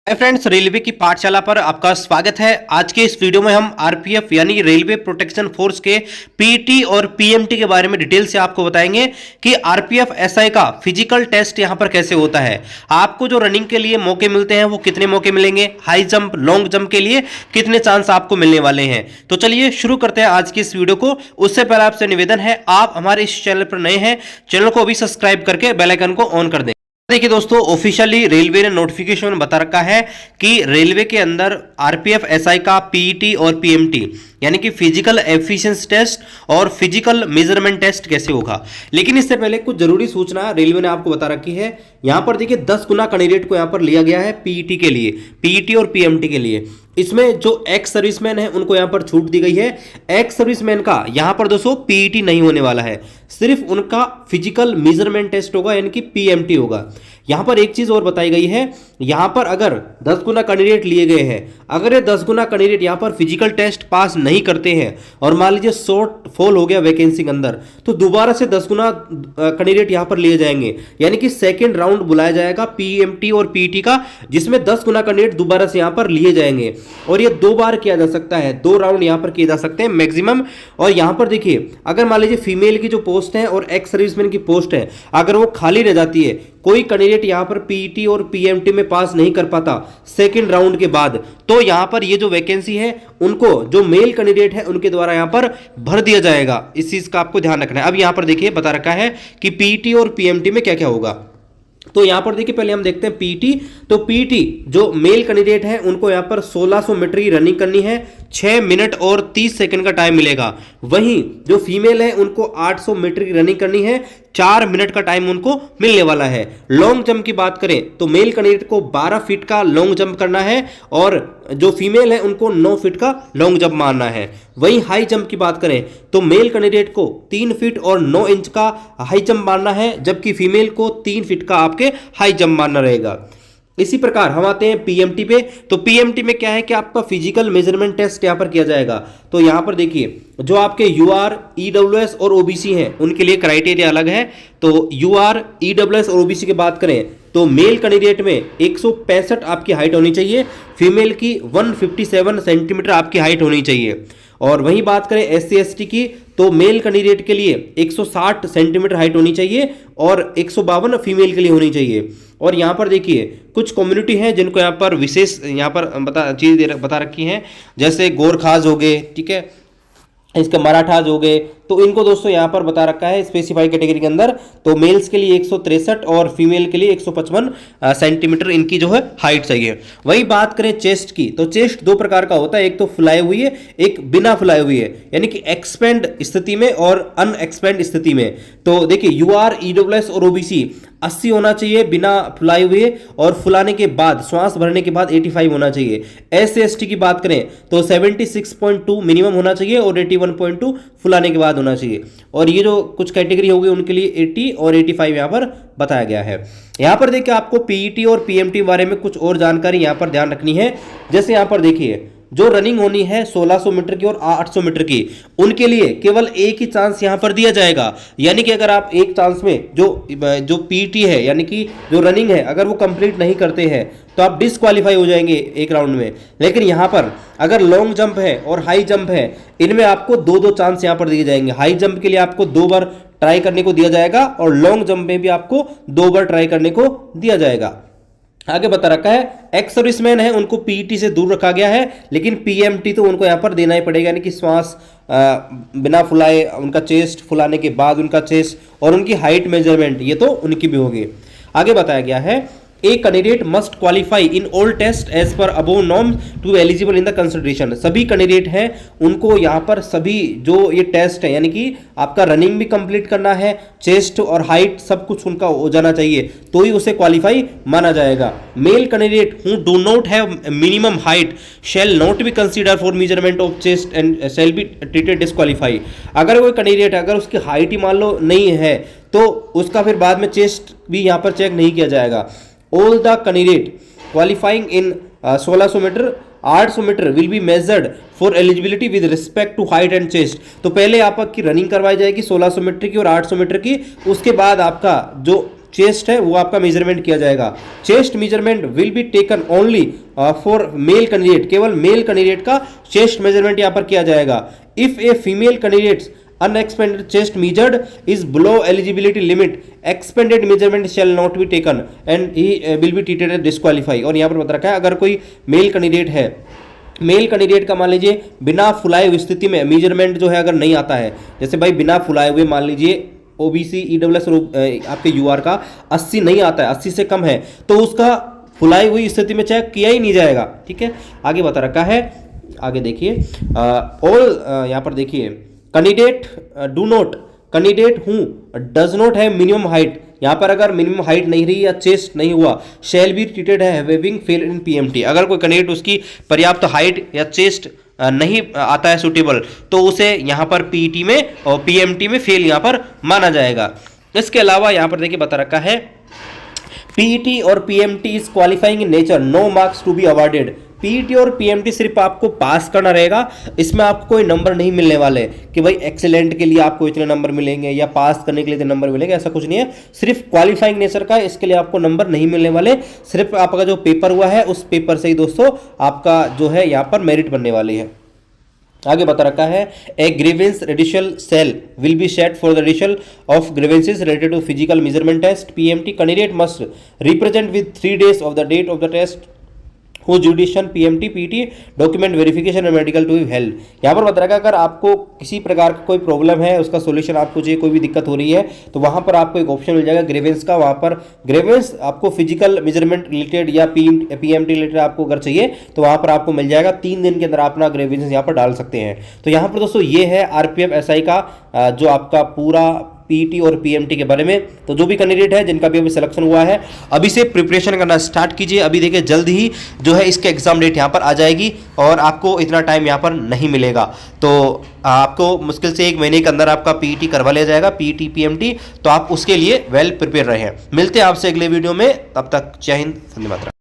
Hi friends, railway की पाठशाला पर आपका स्वागत है। आज के इस वीडियो में हम आरपीएफ यानी रेलवे प्रोटेक्शन फोर्स के पीटी और पीएमटी के बारे में डिटेल से आपको बताएंगे कि आरपीएफ एसआई का फिजिकल टेस्ट यहां पर कैसे होता है। आपको जो रनिंग के लिए मौके मिलते हैं वो कितने मौके मिलेंगे, हाई जंप लॉन्ग जंप के लिए कितने चांस आपको मिलने वाले हैं। तो चलिए शुरू करते हैं आज की इस वीडियो को। उससे पहले आपसे निवेदन है, आप हमारे इस चैनल पर नए हैं, चैनल को अभी सब्सक्राइब करके बेल आइकन को ऑन कर दें। देखिए दोस्तों, ऑफिशियली रेलवे ने नोटिफिकेशन बता रखा है कि रेलवे के अंदर आरपीएफ एसआई का पीईटी और पीएमटी यानी कि फिजिकल एफिशिएंसी टेस्ट और फिजिकल मेजरमेंट टेस्ट कैसे होगा। लेकिन इससे पहले कुछ जरूरी सूचना रेलवे ने आपको बता रखी है। यहां पर देखिए 10 गुना कैंडिडेट को यहां पर लिया गया है पीईटी के लिए, पीईटी और पीएमटी के लिए। इसमें जो एक्स सर्विसमैन है उनको यहां पर छूट दी गई है। एक्स सर्विसमैन का यहां पर दोस्तों पीईटी नहीं होने वाला है, सिर्फ उनका फिजिकल मेजरमेंट टेस्ट होगा यानी कि पीएमटी होगा। यहां पर एक चीज और बताई गई है, यहां पर अगर 10 गुना कैंडिडेट लिए गए हैं, अगर ये 10 गुना कैंडिडेट यहां पर फिजिकल टेस्ट पास नहीं करते हैं और मान लीजिए शॉर्ट फॉल हो गया वैकेंसी के अंदर, तो दोबारा से 10 गुना कैंडिडेट यहां पर लिए जाएंगे यानी कि सेकेंड राउंड बुलाया जाएगा पीएमटी और पीटी का, जिसमें 10 गुना कैंडिडेट दोबारा से यहां पर लिए जाएंगे। और ये 2 बार किया जा सकता है, 2 राउंड यहां पर किए जा सकते हैं मैक्सिमम। और यहां पर देखिए, अगर मान लीजिए फीमेल की जो पोस्ट है और एक्स सर्विसमैन की पोस्ट है, अगर वो खाली रह जाती है, कोई कैंडिडेट यहां पर पीईटी और पीएमटी में पास नहीं कर पाता सेकंड राउंड के बाद, तो यहां पर ये जो वैकेंसी है उनको जो मेल कैंडिडेट है उनके द्वारा यहां पर भर दिया जाएगा। इस चीज का आपको ध्यान रखना है। अब यहां पर देखिए बता रखा है कि पीईटी और पीएमटी में क्या क्या होगा। तो यहां पर देखिए पहले हम देखते हैं पीटी। तो पीटी जो मेल कैंडिडेट है उनको यहां पर 1600 मीटर की रनिंग करनी है, 6 मिनट और 30 सेकंड का टाइम मिलेगा। वहीं जो फीमेल है उनको 800 मीटर की रनिंग करनी है, 4 मिनट का टाइम उनको मिलने वाला है। लॉन्ग जंप की बात करें तो मेल कैंडिडेट को 12 फीट का लॉन्ग जंप करना है और जो फीमेल है उनको 9 फीट का लॉन्ग जंप मारना है। वहीं हाई जंप की बात करें तो मेल कैंडिडेट को 3 फीट और 9 इंच का हाई जंप मारना है, जबकि फीमेल को 3 फीट का आपके हाई जंप मारना रहेगा। इसी प्रकार हम आते हैं पीएमटी पे। तो पीएमटी में क्या है कि आपका फिजिकल मेजरमेंट टेस्ट यहां पर किया जाएगा। तो यहां पर देखिए जो आपके यूआर, ईडब्ल्यूएस और ओबीसी हैं उनके लिए क्राइटेरिया अलग है। तो यूआर, ईडब्ल्यूएस और ओबीसी की बात करें तो मेल कैंडिडेट में 165 आपकी हाइट होनी चाहिए, फीमेल की 157 सेंटीमीटर आपकी हाइट होनी चाहिए। और वहीं बात करें एससी एसटी की तो मेल कैंडिडेट के लिए 160 सेंटीमीटर हाइट होनी चाहिए और 152 फीमेल के लिए होनी चाहिए। और यहाँ पर देखिए कुछ कम्युनिटी हैं जिनको यहाँ पर विशेष यहाँ पर बता रखी हैं, जैसे गोरखाज हो गए, ठीक है, इसके मराठाज हो गए। तो इनको दोस्तों यहाँ पर बता रखा है स्पेसिफाई कैटेगरी के अंदर। तो मेल्स के लिए 163 और फीमेल के लिए 155 सेंटीमीटर इनकी जो है हाइट चाहिए। वही बात करें चेस्ट की तो चेस्ट 2 प्रकार का होता है, एक तो फुलाए हुई है, एक बिना फुलाए हुई है, यानी कि एक्सपेंड स्थिति में और अनएक्सपेंड स्थिति में। तो देखिए यूआर, ईडब्ल्यूएस और ओबीसी 80 होना चाहिए बिना फुलाए हुए, और फुलाने के बाद श्वास भरने के बाद 85 होना चाहिए। एससी एसटी की बात करें तो 76.2 मिनिमम होना चाहिए और 81.2 फुलाने के बाद होना चाहिए। और ये जो कुछ कैटेगरी होगी उनके लिए 80 और 85 यहां पर बताया गया है। यहां पर देखिए आपको पीईटी और पीएमटी के बारे में कुछ और जानकारी यहां पर ध्यान रखनी है। जैसे यहां पर देखिए जो रनिंग होनी है 1600 मीटर की और 800 मीटर की, उनके लिए केवल एक ही चांस यहां पर दिया जाएगा। यानी कि अगर आप एक चांस में जो पीटी है यानी कि जो रनिंग है अगर वो कंप्लीट नहीं करते हैं तो आप डिस्क्वालीफाई हो जाएंगे एक राउंड में। लेकिन यहां पर अगर लॉन्ग जंप है और हाई जंप है, इनमें आपको 2-2 चांस यहां पर दिए जाएंगे। हाई जंप के लिए आपको 2 बार ट्राई करने को दिया जाएगा और लॉन्ग जंप में भी आपको 2 बार ट्राई करने को दिया जाएगा। आगे बता रखा है एक्स सर्विसमैन है उनको पीईटी से दूर रखा गया है, लेकिन पीएमटी तो उनको यहां पर देना ही पड़ेगा, यानी कि श्वास बिना फुलाए, उनका चेस्ट फुलाने के बाद उनका चेस्ट और उनकी हाइट मेजरमेंट ये तो उनकी भी होगी। आगे बताया गया है a candidate must qualify in all test as per above norms to eligible in the consideration. सभी कैंडिडेट हैं उनको यहाँ पर सभी जो ये टेस्ट है यानी कि आपका रनिंग भी कंप्लीट करना है, चेस्ट और हाइट सब कुछ उनका हो जाना चाहिए, तो ही उसे क्वालिफाई माना जाएगा। Male candidate who do not have minimum height shall not be consider for measurement of chest and shall be treated disqualify. अगर कोई कैंडिडेट अगर उसकी हाइट ही मान लो नहीं है तो उसका फिर बाद में चेस्ट भी यहाँ पर चेक नहीं किया जाएगा। All the candidate qualifying in 1600 metre 800 metre will be measured for eligibility with respect to height and chest. तो पहले आपकी रनिंग करवाई जाएगी 1600 मीटर की और 800 मीटर की, उसके बाद आपका जो चेस्ट है वो आपका मेजरमेंट किया जाएगा। Chest measurement will be taken only for male candidate, केवल मेल कैंडिडेट का चेस्ट मेजरमेंट यहाँ पर किया जाएगा। If a female candidates unexpanded chest measured is below eligibility limit, expanded measurement shall not be taken and he will be treated as disqualify। और यहाँ पर बता रखा है अगर कोई मेल कैंडिडेट है, मेल कैंडिडेट का मान लीजिए बिना फुलाए हुई स्थिति में मेजरमेंट जो है अगर नहीं आता है, जैसे भाई बिना फुलाए हुए मान लीजिए ओबीसी ईडब्ल्यूएस आपके यूआर का 80 नहीं आता है, 80 से कम है, तो उसका फुलाई हुई स्थिति में चेक किया ही नहीं जाएगा। ठीक है, आगे बता रखा है, आगे देखिए ऑल यहाँ पर देखिए कैंडिडेट डू नॉट, कैंडिडेट हूँ does not have minimum height, यहाँ पर अगर मिनिमम हाइट नहीं रही या चेस्ट नहीं हुआ, शैल बी ट्रीटेड है हैविंग फेल इन पीएमटी। अगर कोई कैंडिडेट उसकी पर्याप्त हाइट या चेस्ट नहीं आता है सुटेबल, तो उसे यहाँ पर पीईटी में और पीएमटी में फेल यहाँ पर माना जाएगा। इसके अलावा यहाँ पर देखिए बता रखा है पीईटी और PMT is qualifying in nature, no marks to be awarded. PET और पीएमटी सिर्फ आपको पास करना रहेगा, इसमें आपको कोई नंबर नहीं मिलने वाले कि भाई एक्सीलेंट के लिए आपको इतने नंबर मिलेंगे या पास करने के लिए इतने नंबर मिलेंगे, ऐसा कुछ नहीं है। सिर्फ क्वालिफाइंग नेचर का, इसके लिए आपको नंबर नहीं मिलने वाले, सिर्फ आपका जो पेपर हुआ है उस पेपर से ही दोस्तों आपका जो है यहाँ पर मेरिट बनने वाली है। आगे बता रखा है a grievance redressal cell will be set for the redressal of grievances related to physical measurement test PMT. Candidate must represent with 3 days of the date of the test हो जुडिशन पीएमटी पीटी डॉक्यूमेंट वेरिफिकेशन और medical to be held. यहाँ पर बता रखा है अगर आपको किसी प्रकार का कोई प्रॉब्लम है, उसका सॉल्यूशन आपको चाहिए, कोई भी दिक्कत हो रही है, तो वहाँ पर आपको एक ऑप्शन मिल जाएगा ग्रीवेंस का। वहाँ पर ग्रीवेंस आपको फिजिकल मेजरमेंट रिलेटेड या पीएमटी रिलेटेड आपको अगर चाहिए तो वहाँ पर आपको मिल जाएगा। 3 दिन के अंदर अपना ग्रीवेंस यहाँ पर डाल सकते हैं। तो यहाँ पर दोस्तों ये है आरपीएफ एसआई का जो आपका पूरा पीटी और पीएमटी के बारे में। तो जो भी कैंडिडेट है जिनका भी अभी सिलेक्शन हुआ है, अभी से प्रिपरेशन करना स्टार्ट कीजिए। अभी देखिए जल्द ही जो है इसके एग्जाम डेट यहाँ पर आ जाएगी और आपको इतना टाइम यहाँ पर नहीं मिलेगा, तो आपको मुश्किल से 1 महीने के अंदर आपका पीटी करवा लिया जाएगा, पीटी पीएमटी। तो आप उसके लिए वेल प्रिपेयर रहें। मिलते हैं आपसे अगले वीडियो में, तब तक जय हिंद, वंदे मातरम।